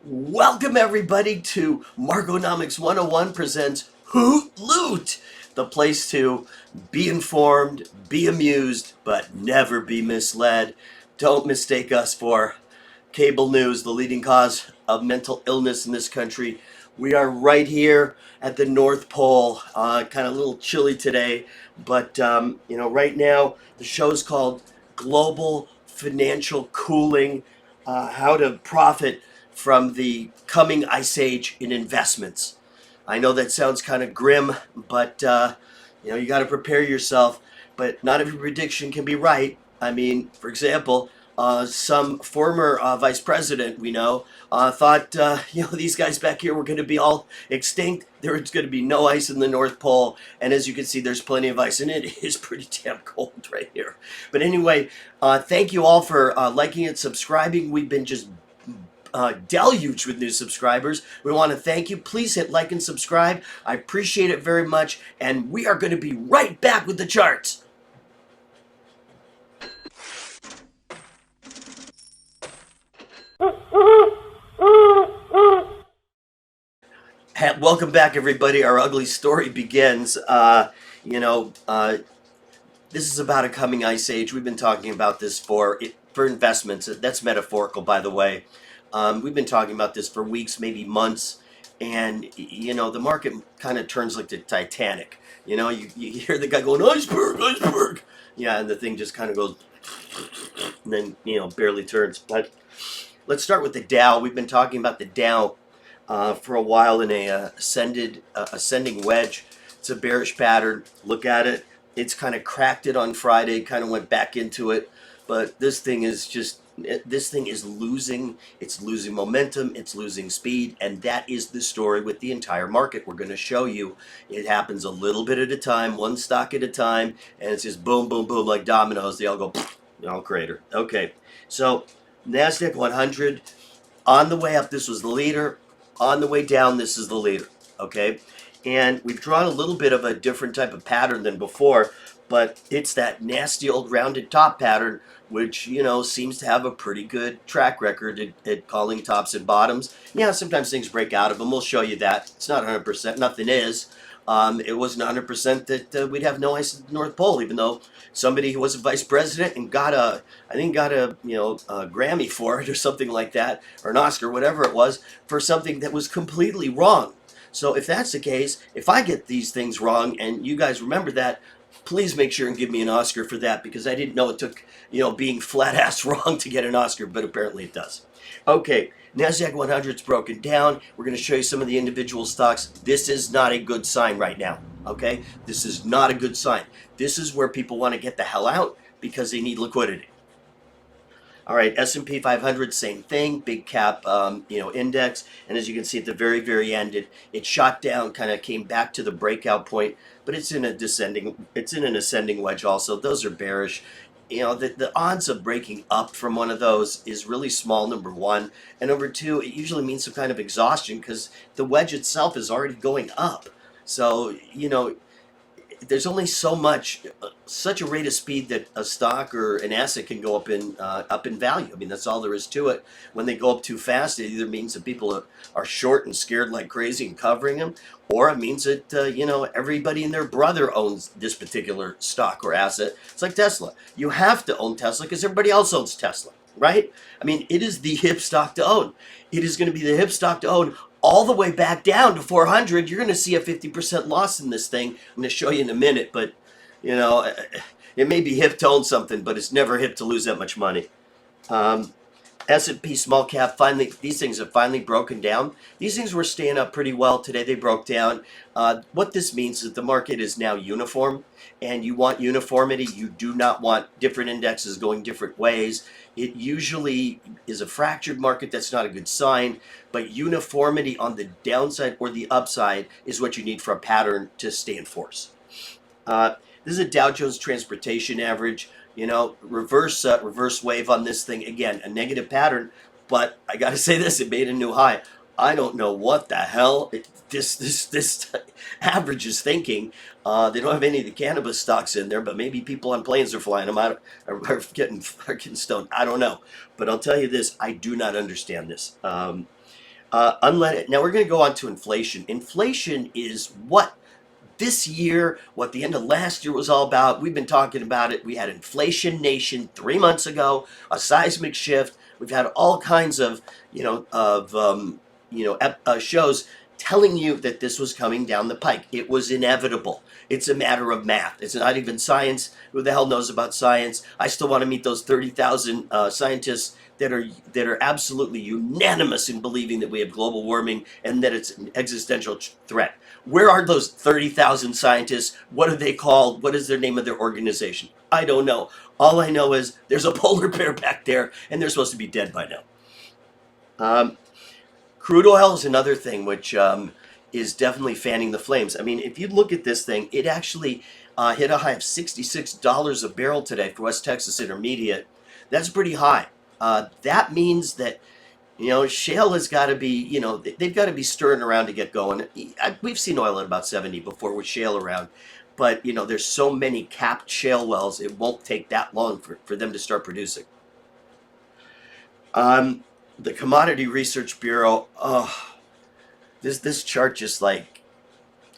Welcome everybody to Markonomics 101 presents Hoot Loot, the place to be informed, be amused, but never be misled. Don't mistake us for cable news, the leading cause of mental illness in this country. We are right here at the North Pole. Kind of a little chilly today, but right now the show is called Global Financial Cooling: How to Profit from the Coming Ice Age in Investments. I know that sounds kind of grim, but you got to prepare yourself. But not every prediction can be right. I mean, for example, some former vice president we know thought these guys back here were going to be all extinct. There was going to be no ice in the North Pole, and as you can see, there's plenty of ice, and it is pretty damn cold right here. But anyway, thank you all for liking and subscribing. We've been just deluged with new subscribers. We want to thank you. Please hit like and subscribe. I appreciate it very much, and we are going to be right back with the charts. Welcome back, everybody. Our ugly story begins. This is about a coming ice age. We've been talking about this for investments. That's metaphorical, by the way. We've been talking about this for weeks, maybe months, and the market kind of turns like the Titanic. You hear the guy going, iceberg, iceberg. Yeah, and the thing just kind of goes, and then barely turns. But let's start with the Dow. We've been talking about the Dow for a while in a ascending wedge. It's a bearish pattern. Look at it. It's kind of cracked it on Friday, kind of went back into it, but this thing is losing. It's losing momentum. It's losing speed, and that is the story with the entire market. We're going to show you it happens a little bit at a time, one stock at a time, and it's just boom, boom, boom, like dominoes. They all go, crater. Okay, so Nasdaq 100 on the way up. This was the leader. On the way down, this is the leader. Okay. And we've drawn a little bit of a different type of pattern than before, but it's that nasty old rounded top pattern, which, seems to have a pretty good track record at calling tops and bottoms. Yeah, sometimes things break out of them. We'll show you that. It's not 100%. Nothing is. It wasn't 100% that we'd have no ice at the North Pole, even though somebody who was a vice president and got a Grammy for it or something like that, or an Oscar, whatever it was, for something that was completely wrong. So if that's the case, if I get these things wrong and you guys remember that, please make sure and give me an Oscar for that, because I didn't know it took, being flat ass wrong to get an Oscar, but apparently it does. Okay, Nasdaq 100's broken down. We're going to show you some of the individual stocks. This is not a good sign right now. Okay, this is not a good sign. This is where people want to get the hell out because they need liquidity. All right, S&P 500, same thing, big cap, index. And as you can see at the very, very end, it shot down, kind of came back to the breakout point, but it's in an ascending wedge also. Those are bearish. The odds of breaking up from one of those is really small, number one. And number two, it usually means some kind of exhaustion because the wedge itself is already going up. So, there's only such a rate of speed that a stock or an asset can go up in value. I mean, that's all there is to it. When they go up too fast, it either means that people are short and scared like crazy and covering them, or it means that everybody and their brother owns this particular stock or asset. It's like Tesla. You have to own Tesla because everybody else owns Tesla, right? I mean, it is the hip stock to own. It is going to be the hip stock to own all the way back down to 400. You're going to see a 50% loss in this thing. I'm going to show you in a minute, but it may be hip to own something, but it's never hip to lose that much money. S&P small cap, finally, these things have finally broken down. These things were staying up pretty well. Today they broke down. What this means is the market is now uniform, and you want uniformity. You do not want different indexes going different ways. It usually is a fractured market. That's not a good sign, but uniformity on the downside or the upside is what you need for a pattern to stay in force. This is a Dow Jones Transportation Average. Reverse wave on this thing. Again, a negative pattern, but I got to say this, it made a new high. I don't know what the hell this average is thinking. They don't have any of the cannabis stocks in there, but maybe people on planes are flying them out, are getting stoned. I don't know. But I'll tell you this, I do not understand this. Unleaded. Now we're going to go on to inflation. Inflation is what this year, what the end of last year was all about. We've been talking about it. We had Inflation Nation 3 months ago, a seismic shift. We've had all kinds of, shows telling you that this was coming down the pike. It was inevitable. It's a matter of math. It's not even science. Who the hell knows about science? I still want to meet those 30,000 scientists that are absolutely unanimous in believing that we have global warming and that it's an existential threat. Where are those 30,000 scientists? What are they called? What is their name of their organization? I don't know. All I know is there's a polar bear back there, and they're supposed to be dead by now. Crude oil is another thing which is definitely fanning the flames. I mean, if you look at this thing, it actually hit a high of $66 a barrel today for West Texas Intermediate. That's pretty high. That means that, shale has got to be, they've got to be stirring around to get going. We've seen oil at about 70 before with shale around. But, there's so many capped shale wells, it won't take that long for them to start producing. The Commodity Research Bureau, this chart just like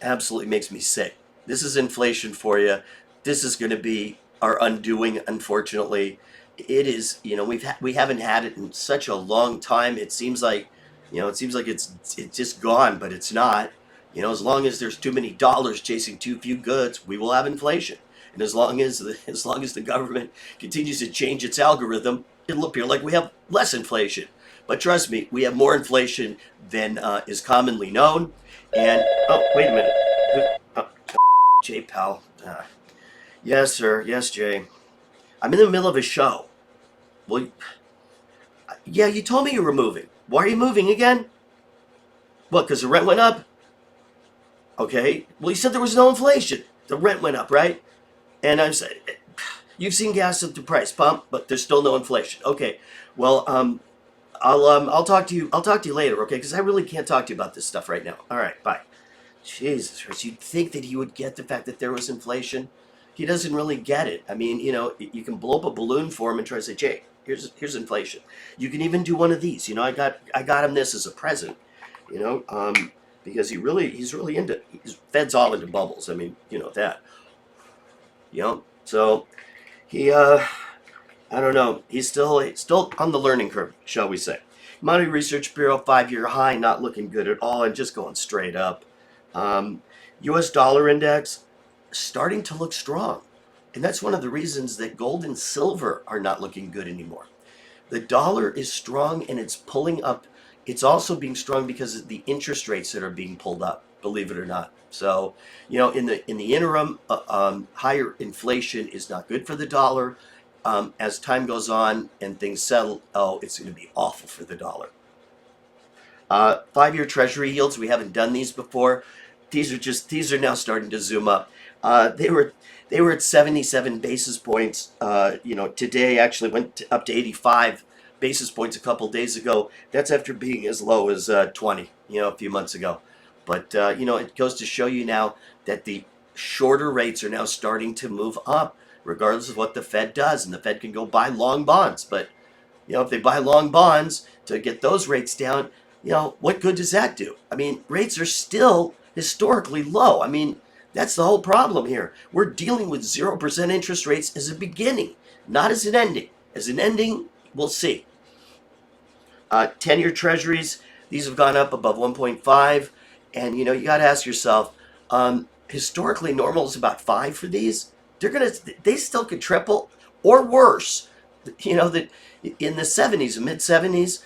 absolutely makes me sick. This is inflation for you. This is going to be our undoing, unfortunately. It is, we haven't had it in such a long time. It seems like, it's just gone, but it's not. As long as there's too many dollars chasing too few goods, we will have inflation. And as long as the government continues to change its algorithm, it'll appear like we have less inflation. But trust me, we have more inflation than is commonly known. And, oh, wait a minute. Jay, pal. Yes, sir. Yes, Jay. I'm in the middle of a show. Well, yeah, you told me you were moving. Why are you moving again? What, because the rent went up? Okay. Well, you said there was no inflation. The rent went up, right? And I'm saying, you've seen gas at the price pump, but there's still no inflation. Okay. Well, I'll talk to you. I'll talk to you later, okay? Because I really can't talk to you about this stuff right now. All right, bye. Jesus Christ, you'd think that he would get the fact that there was inflation. He doesn't really get it. I mean, you can blow up a balloon for him and try to say, Jay, here's inflation. You can even do one of these. I got him this as a present. Because he's really into. Fed's all into bubbles. I mean, that. So he I don't know. He's still on the learning curve, shall we say. Commodity Research Bureau 5-year high, not looking good at all, and just going straight up. U.S. dollar index starting to look strong. And that's one of the reasons that gold and silver are not looking good anymore. The dollar is strong and it's pulling up. It's also being strong because of the interest rates that are being pulled up, believe it or not. So, in the interim, higher inflation is not good for the dollar. As time goes on and things settle, it's going to be awful for the dollar. 5-year Treasury yields, we haven't done these before. These are now starting to zoom up. They were at 77 basis points. Today actually went up to 85 basis points a couple days ago. That's after being as low as 20, a few months ago. But it goes to show you now that the shorter rates are now starting to move up, regardless of what the Fed does. And the Fed can go buy long bonds, but if they buy long bonds to get those rates down, what good does that do? I mean, rates are still historically low. I mean, that's the whole problem here. We're dealing with 0% interest rates as a beginning, not as an ending. As an ending, we'll see. 10-year treasuries, these have gone up above 1.5. And, you got to ask yourself, historically normal is about 5 for these. They still could triple or worse. That in the 70s, mid 70s,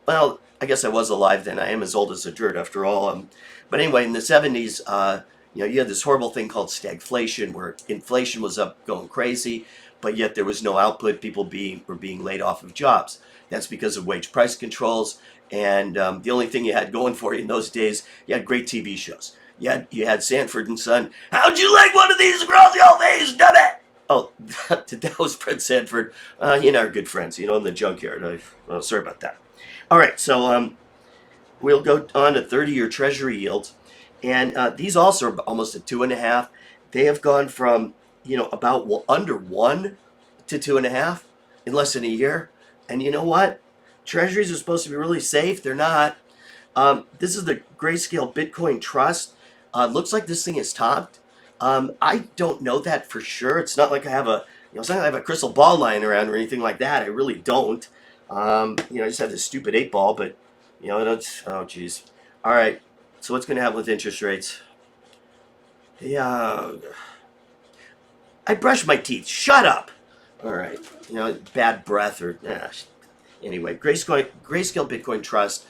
well, I guess I was alive then. I am as old as a dirt after all. But anyway, in the 70s, you had this horrible thing called stagflation, where inflation was up going crazy, but yet there was no output. People were being laid off of jobs. That's because of wage price controls. And the only thing you had going for you in those days, you had great TV shows. You had Sanford and Son. How'd you like one of these across your face, dumb it? Oh, that was Fred Sanford. He and I are good friends, in the junkyard. Sorry about that. All right, so we'll go on to 30-year Treasury yields. And these also are almost at 2.5. They have gone from, about under 1 to 2.5 in less than a year. And you know what? Treasuries are supposed to be really safe. They're not. This is the Grayscale Bitcoin Trust. Looks like this thing is topped. I don't know that for sure. It's not like I have it's not like I have a crystal ball lying around or anything like that. I really don't. I just have this stupid 8 ball, but that's, oh geez. All right. So what's going to happen with interest rates? Yeah. I brush my teeth. Shut up. All right. Bad breath or anyway. Grayscale Bitcoin Trust.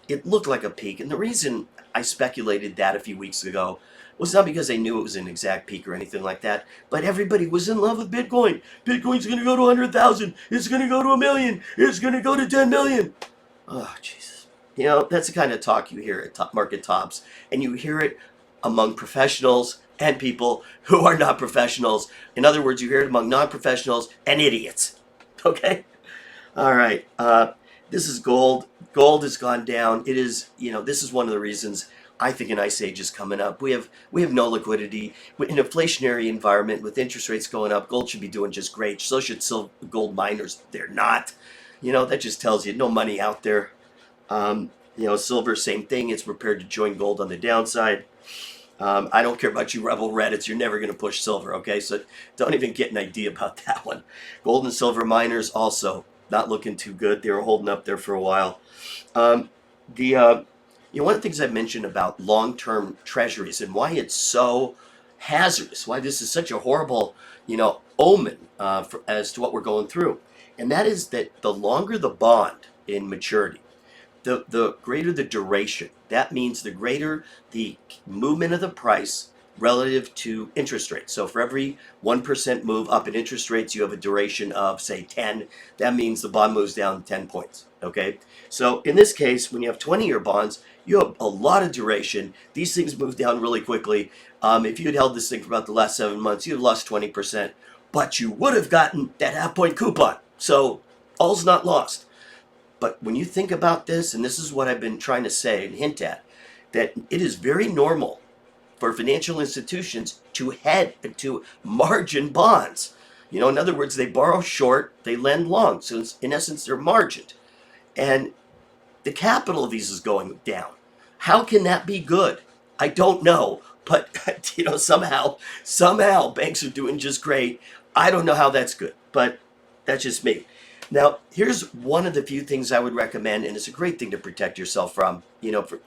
It looked like a peak, and the reason I speculated that a few weeks ago was not because I knew it was an exact peak or anything like that, but everybody was in love with Bitcoin. Bitcoin's going to go to 100,000. It's going to go to 1,000,000. It's going to go to 10 million. Oh, Jesus. That's the kind of talk you hear at top market tops, and you hear it among professionals and people who are not professionals. In other words, you hear it among non-professionals and idiots. Okay? All right. This is gold. Gold has gone down. It is, this is one of the reasons I think an ice age is coming up. We have no liquidity. In an inflationary environment with interest rates going up, gold should be doing just great. So should gold miners. They're not. That just tells you no money out there. Silver, same thing. It's prepared to join gold on the downside. I don't care about you rebel Reddits. You're never going to push silver, okay? So don't even get an idea about that one. Gold and silver miners also not looking too good. They were holding up there for a while. One of the things I mentioned about long-term treasuries and why it's so hazardous, why this is such a horrible, omen as to what we're going through, and that is that the longer the bond in maturity, the greater the duration. That means the greater the movement of the price relative to interest rates. So for every 1% move up in interest rates, you have a duration of, say, 10. That means the bond moves down 10 points, okay? So in this case, when you have 20-year bonds, you have a lot of duration. These things move down really quickly. If you had held this thing for about the last 7 months, you'd have lost 20%, but you would have gotten that half-point coupon. So all's not lost. But when you think about this, and this is what I've been trying to say and hint at, that it is very normal for financial institutions to margin bonds. In other words, they borrow short, they lend long. So in essence, they're margined. And the capital of these is going down. How can that be good? I don't know. But, somehow banks are doing just great. I don't know how that's good, but that's just me. Now, here's one of the few things I would recommend, and it's a great thing to protect yourself from,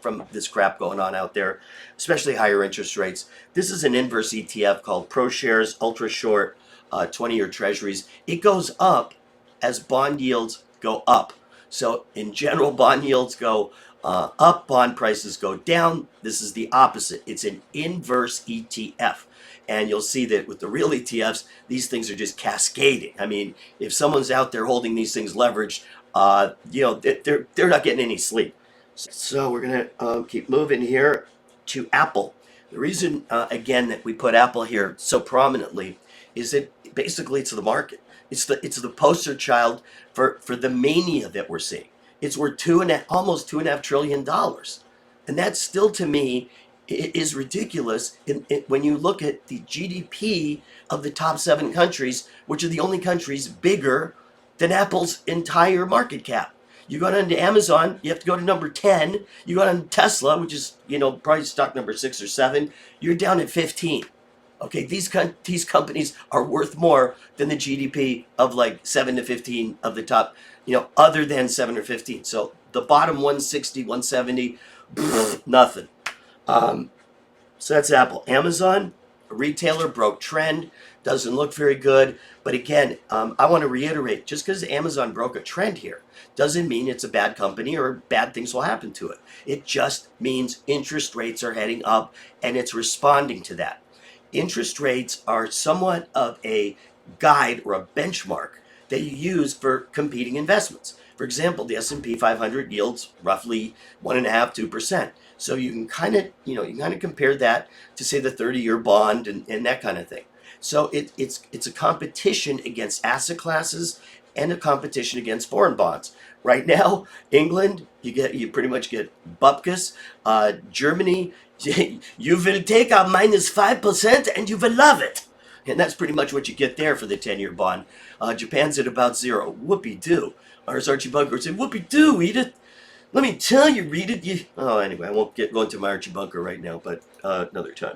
from this crap going on out there, especially higher interest rates. This is an inverse ETF called ProShares Ultra Short 20-year Treasuries. It goes up as bond yields go up. So in general, bond yields go up, bond prices go down. This is the opposite. It's an inverse ETF. And you'll see that with the real ETFs, these things are just cascading. I mean, if someone's out there holding these things leveraged, they're not getting any sleep. So we're going to keep moving here to Apple. The reason, again, that we put Apple here so prominently is that basically it's the market. It's the poster child for the mania that we're seeing. It's worth almost $2.5 trillion. And that still, to me, is ridiculous when you look at the GDP of the top 7 countries, which are the only countries bigger than Apple's entire market cap. You go down to Amazon, you have to go to number 10. You go down to Tesla, which is probably stock number 6 or 7. You're down at 15. Okay, these companies are worth more than the GDP of like 7 to 15 of the top, other than 7 or 15. So the bottom 160, 170, nothing. So that's Apple. Amazon, a retailer, broke trend, doesn't look very good. But again, I want to reiterate, just because Amazon broke a trend here doesn't mean it's a bad company or bad things will happen to it. It just means interest rates are heading up and it's responding to that. Interest rates are somewhat of a guide or a benchmark that you use for competing investments. For example, the S&P 500 yields roughly 1.5%, 2%. So you can kind of compare that to, say, the 30-year bond and that kind of thing. So it's a competition against asset classes and a competition against foreign bonds. Right now, England, you pretty much get bupkis. Germany, you will take a -5% and you will love it. And that's pretty much what you get there for the 10-year bond. Japan's at about 0. Whoopee-doo. Or as Archie Bunker would say, whoopee-doo, Edith. Let me tell you, read it. Oh, anyway, I won't go into my Archie Bunker right now, but another time.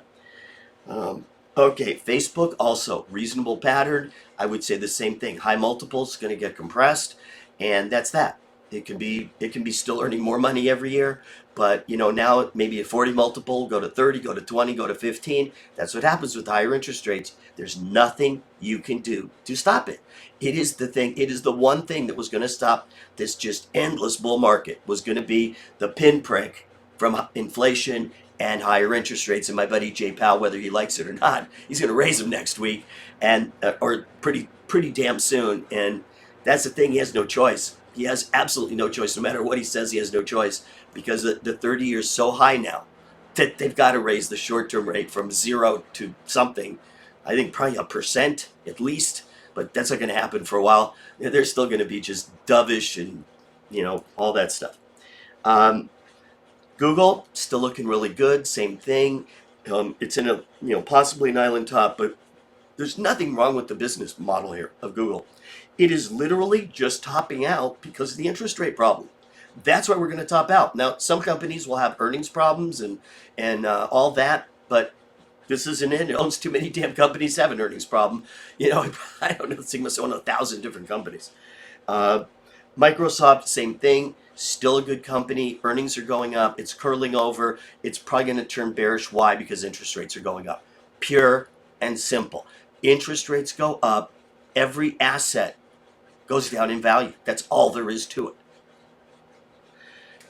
Okay, Facebook also reasonable pattern. I would say the same thing. High multiples going to get compressed, and that's that. It can be still earning more money every year, but now maybe a 40 multiple, go to 30, go to 20, go to 15. That's what happens with higher interest rates. There's nothing you can do to stop it. It is the thing. It is the one thing that was going to stop this just endless bull market. Was going to be the pinprick from inflation and higher interest rates. And my buddy Jay Powell, whether he likes it or not, he's going to raise them next week, and or pretty damn soon. And that's the thing. He has no choice. He has absolutely no choice. No matter what he says, he has no choice, because the 30 year is so high now that they've got to raise the short term rate from 0 to something. I think probably 1% at least, but that's not going to happen for a while. They're still going to be just dovish and all that stuff. Google still looking really good. Same thing. It's in a possibly an island top, but there's nothing wrong with the business model here of Google. It is literally just topping out because of the interest rate problem. That's why we're going to top out. Now, some companies will have earnings problems and all that, but this isn't it. It owns too many damn companies to have an earnings problem. I don't know. This thing must own 1,000 different companies. Microsoft, same thing. Still a good company. Earnings are going up. It's curling over. It's probably going to turn bearish. Why? Because interest rates are going up. Pure and simple. Interest rates go up. Every asset goes down in value. That's all there is to it.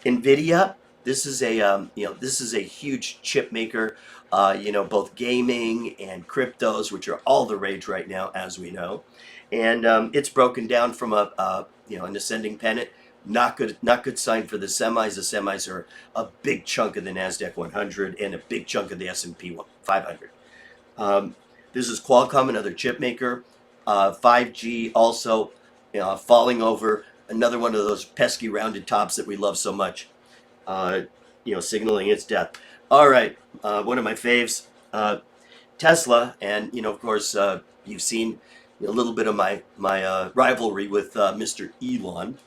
Nvidia, this is a huge chip maker. Both gaming and cryptos, which are all the rage right now, as we know. And it's broken down from an ascending pennant. Not good sign for the semis. The semis are a big chunk of the Nasdaq 100 and a big chunk of the S&P 500. This is Qualcomm, another chip maker. 5G also falling over. Another one of those pesky rounded tops that we love so much. Signaling its death. All right, one of my faves, Tesla, and of course you've seen a little bit of my rivalry with Mr. Elon.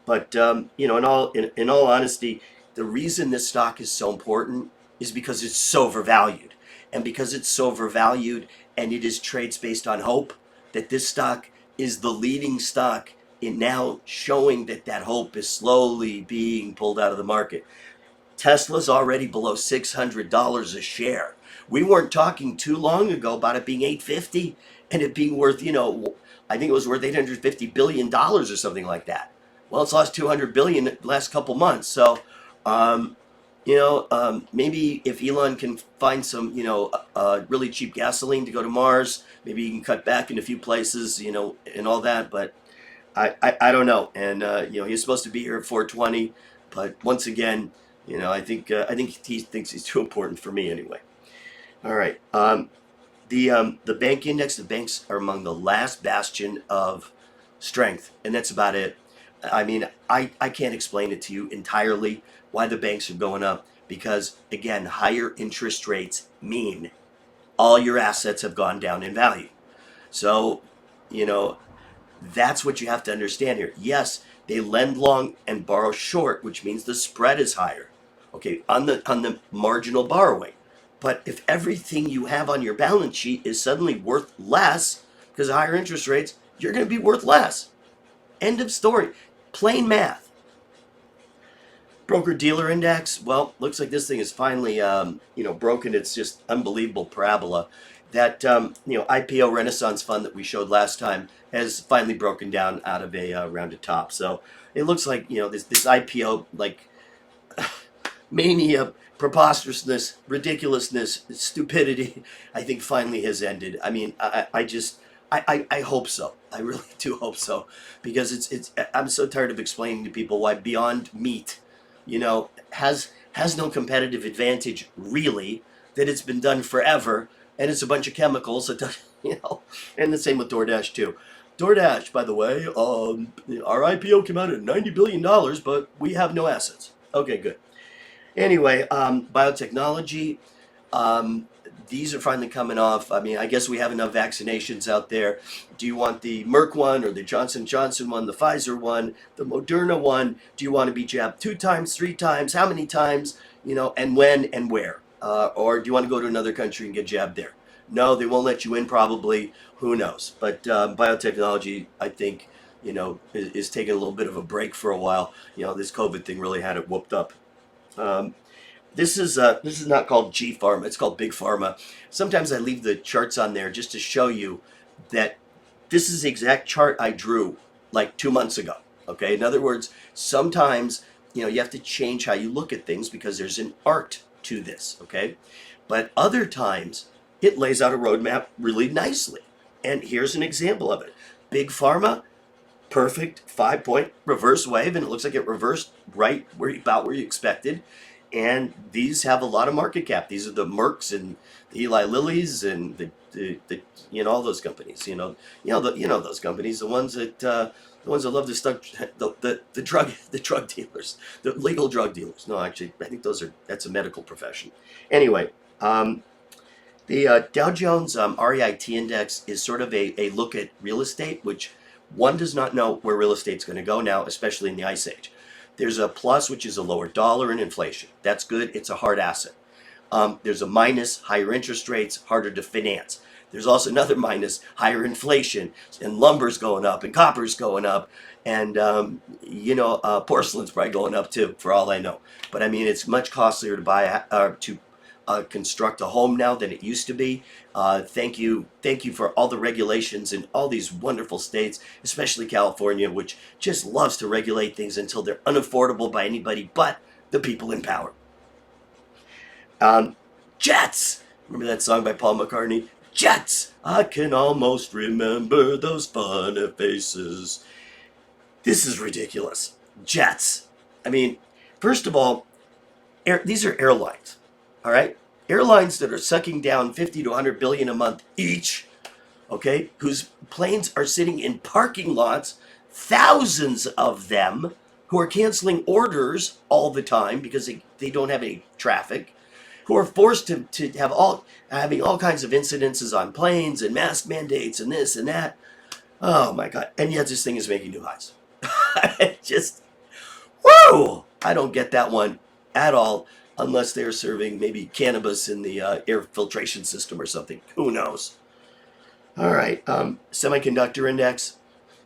But in all honesty, the reason this stock is so important is because it's so overvalued, and because it's so overvalued, and it is trades based on hope, that this stock is the leading stock in now showing that hope is slowly being pulled out of the market. Tesla's already below $600 a share. We weren't talking too long ago about it being $850 and it being worth, I think it was worth $850 billion or something like that. Well, it's lost $200 billion the last couple months. So, maybe if Elon can find some, really cheap gasoline to go to Mars, maybe he can cut back in a few places, and all that. But I don't know. And he's supposed to be here at 420, but once again, I think he thinks he's too important for me anyway. All right. The bank index, the banks are among the last bastion of strength, and that's about it. I mean, I can't explain it to you entirely why the banks are going up, because again, higher interest rates mean all your assets have gone down in value. So, that's what you have to understand here. Yes, they lend long and borrow short, which means the spread is higher. Okay, on the marginal borrowing. But if everything you have on your balance sheet is suddenly worth less because of higher interest rates, you're going to be worth less. End of story. Plain math. Broker dealer index. Well, looks like this thing is finally, broken. It's just unbelievable parabola. That IPO Renaissance fund that we showed last time has finally broken down out of a rounded top. So it looks like this IPO mania, preposterousness, ridiculousness, stupidity, I think finally has ended. I mean, I hope so. I really do hope so, because I'm so tired of explaining to people why Beyond Meat, has no competitive advantage really, that it's been done forever, and it's a bunch of chemicals that does, and the same with DoorDash too. DoorDash, by the way, our IPO came out at $90 billion, but we have no assets. Okay, good. Anyway, biotechnology, Um, these are finally coming off. I mean, I guess we have enough vaccinations out there. Do you want the Merck one or the Johnson Johnson one, the Pfizer one, the Moderna one? Do you want to be jabbed 2 times, 3 times? How many times? And when and where? Or do you want to go to another country and get jabbed there? No, they won't let you in probably. Who knows? But biotechnology, I think, is taking a little bit of a break for a while. This COVID thing really had it whooped up. Um, this is not called G Pharma. It's called Big Pharma. Sometimes I leave the charts on there just to show you that this is the exact chart I drew like 2 months ago. Okay. In other words, sometimes you have to change how you look at things because there's an art to this. Okay. But other times it lays out a roadmap really nicely. And here's an example of it. Big Pharma, perfect 5-point reverse wave, and it looks like it reversed right about where you expected. And these have a lot of market cap. These are the Mercks and the Eli Lillys and the all those companies. Those companies, the ones that love to stuff the drug dealers, the legal drug dealers. No, actually, I think that's a medical profession. Anyway, the Dow Jones REIT index is sort of a look at real estate, which one does not know where real estate's going to go now, especially in the ice age. There's a plus, which is a lower dollar and inflation. That's good. It's a hard asset. There's a minus, higher interest rates, harder to finance. There's also another minus, higher inflation, and lumber's going up, and copper's going up, and porcelain's probably going up too, for all I know. But I mean, it's much costlier to buy to construct a home now than it used to be. Thank you for all the regulations in all these wonderful states, especially California, which just loves to regulate things until they're unaffordable by anybody but the people in power. Jets! Remember that song by Paul McCartney? Jets! I can almost remember those funny faces. This is ridiculous. Jets. I mean, first of all, these are airlines. All right, airlines that are sucking down 50 to 100 billion a month each, okay, whose planes are sitting in parking lots, thousands of them, who are canceling orders all the time because they don't have any traffic, who are forced to having all kinds of incidences on planes and mask mandates and this and that. Oh my God! And yet this thing is making new highs. Just, whoa! I don't get that one at all. Unless they're serving maybe cannabis in the air filtration system or something. Who knows? All right, semiconductor index.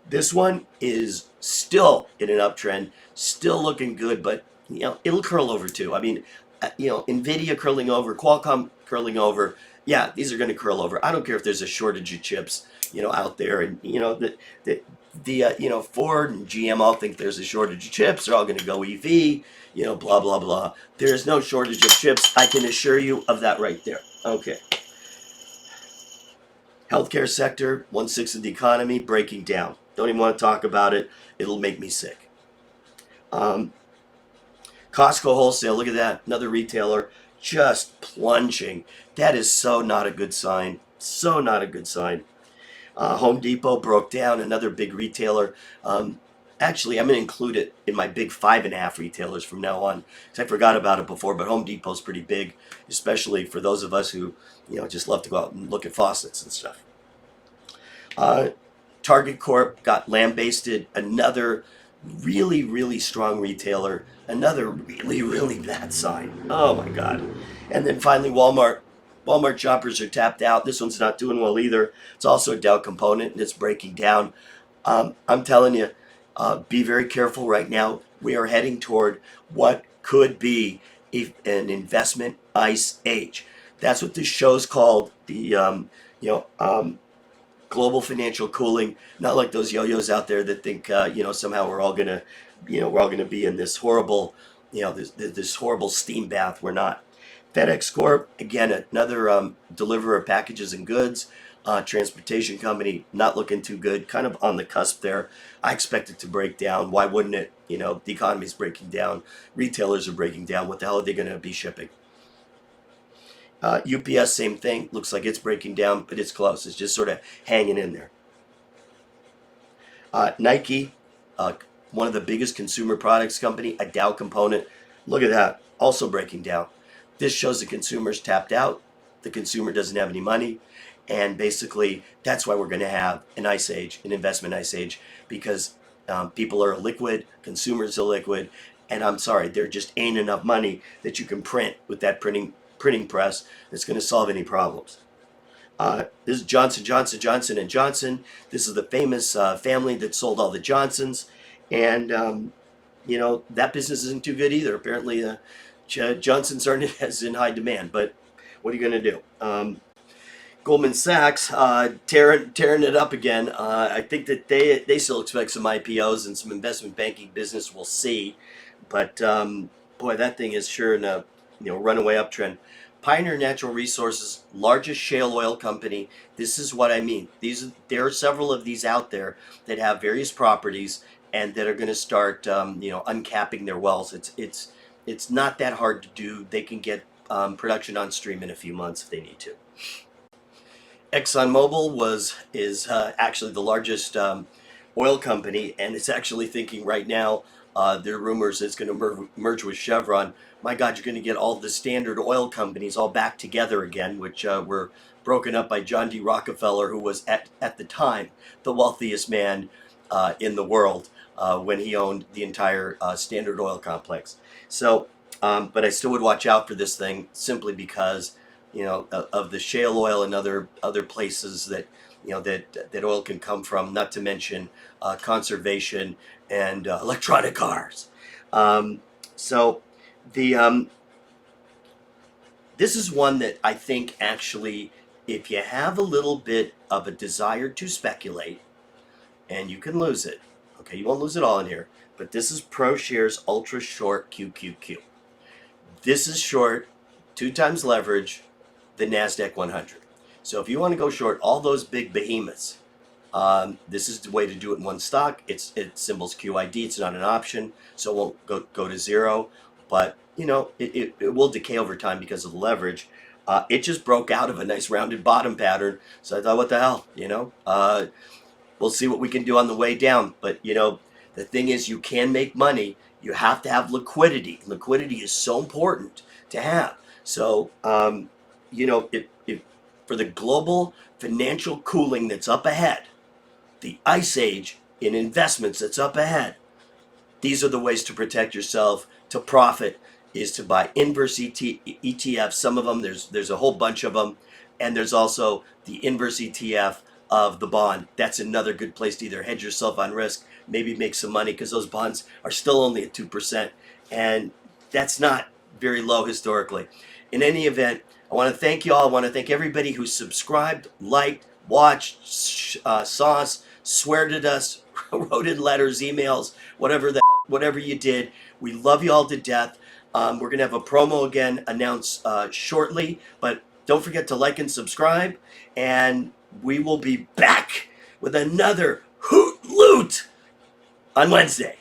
This one is still in an uptrend, still looking good, but it'll curl over too. I mean, Nvidia curling over, Qualcomm curling over. Yeah, these are going to curl over. I don't care if there's a shortage of chips, out there, and Ford and GM all think there's a shortage of chips. They're all going to go EV. Blah, blah, blah. There is no shortage of chips. I can assure you of that right there. Okay. Healthcare sector, 1/6 of the economy, breaking down. Don't even want to talk about it. It'll make me sick. Costco Wholesale, look at that. Another retailer just plunging. That is so not a good sign. So not a good sign. Home Depot broke down, another big retailer. Actually, I'm going to include it in my big 5.5 retailers from now on, because I forgot about it before, but Home Depot's pretty big, especially for those of us who, just love to go out and look at faucets and stuff. Target Corp got lambasted, another really, really strong retailer, another really, really bad sign. Oh my God. And then finally, Walmart. Walmart shoppers are tapped out. This one's not doing well either. It's also a Dow component, and it's breaking down. I'm telling you, be very careful right now. We are heading toward what could be an investment ice age. That's what this show's called. The global financial cooling. Not like those yo-yos out there that think somehow we're all gonna be in this horrible this horrible steam bath. We're not. FedEx Corp, again, another deliverer of packages and goods. Transportation company, not looking too good, kind of on the cusp there. I expect it to break down. Why wouldn't it? The economy's breaking down. Retailers are breaking down. What the hell are they going to be shipping? UPS, same thing. Looks like it's breaking down, but it's close. It's just sort of hanging in there. Nike, one of the biggest consumer products company, a Dow component. Look at that. Also breaking down. This shows the consumer's tapped out. The consumer doesn't have any money. And basically, that's why we're going to have an ice age, an investment ice age, because people are illiquid, consumers are illiquid, and I'm sorry, there just ain't enough money that you can print with that printing press that's going to solve any problems. This is Johnson & Johnson. This is the famous family that sold all the Johnsons. And, you know, that business isn't too good either. Apparently, Johnsons aren't as in high demand. But what are you going to do? Goldman Sachs tearing it up again. I think that they still expect some IPOs and some investment banking business. We'll see. But, boy, that thing is sure in a runaway uptrend. Pioneer Natural Resources, largest shale oil company. This is what I mean. There are several of these out there that have various properties and that are going to start, uncapping their wells. It's not that hard to do. They can get production on stream in a few months if they need to. ExxonMobil is actually the largest oil company, and it's actually thinking right now. There are rumors it's going to merge with Chevron. My God, you're going to get all the standard oil companies all back together again, which were broken up by John D. Rockefeller, who was at the time the wealthiest man in the world when he owned the entire Standard Oil complex. So, but I still would watch out for this thing simply because, of the shale oil and other places that that oil can come from. Not to mention conservation and electronic cars. So the this is one that I think actually, if you have a little bit of a desire to speculate, and you can lose it. Okay, you won't lose it all in here. But this is ProShares Ultra Short QQQ. This is short, 2 times leverage, the Nasdaq 100. So if you want to go short all those big behemoths, this is the way to do it in one stock. It symbols QID. It's not an option, so it won't go to zero. But it will decay over time because of the leverage. It just broke out of a nice rounded bottom pattern. So I thought, what the hell, we'll see what we can do on the way down. But the thing is, you can make money. You have to have liquidity. Liquidity is so important to have. So if for the global financial cooling that's up ahead, the ice age in investments that's up ahead, these are the ways to protect yourself, to profit, is to buy inverse ETFs. Some of them, there's a whole bunch of them, and there's also the inverse ETF of the bond. That's another good place to either hedge yourself on risk, maybe make some money, because those bonds are still only at 2%, and that's not very low historically. In any event, I want to thank you all. I want to thank everybody who subscribed, liked, watched, saw us, sweared at us, wrote in letters, emails, whatever you did. We love you all to death. We're going to have a promo again announced shortly, but don't forget to like and subscribe, and we will be back with another Hoot Loot on Wednesday.